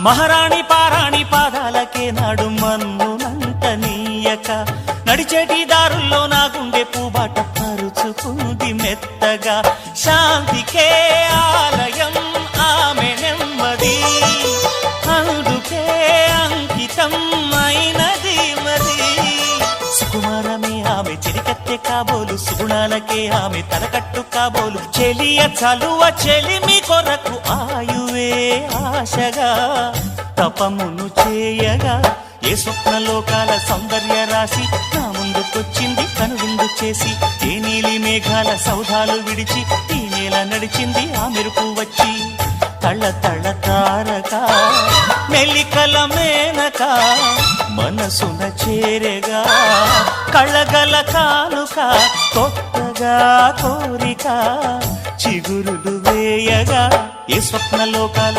మహారాణి పారాణి పాదాలకే నాడు మన్నునంత నీయక నడిచేటి దారుల్లో నా గుండె పూబాట పరుచుకుంది మెత్తగా శాంతికే ఆలయం ఆమె నెమ్మది అందుకే అంకితం అయినది మది సుకుమారమే ఆమె చిరికత్తె కాబోలు సుగుణాలకే ఆమె తలకట్టు కాబోలు చెలియ చలువ చెలిమి కొరకు ఆయువే ఆశగా తపమును చేయగా ఏ స్వప్నలోకాల సౌందర్య రాశి నా ముందుకొచ్చింది కనువిందు చేసి ఏ నీలి మేఘాల సౌధాలు విడిచి ఈ నేల నడిచింది ఆ మెరుపు వచ్చి తళ్ళ తళ్ళ తారక మెల్లికల మేనక మనసున చేరగా కళ్ళగల కానుక కొత్తగా కోరిక చిగురులు వేయగా ఏ స్వప్నలోకాల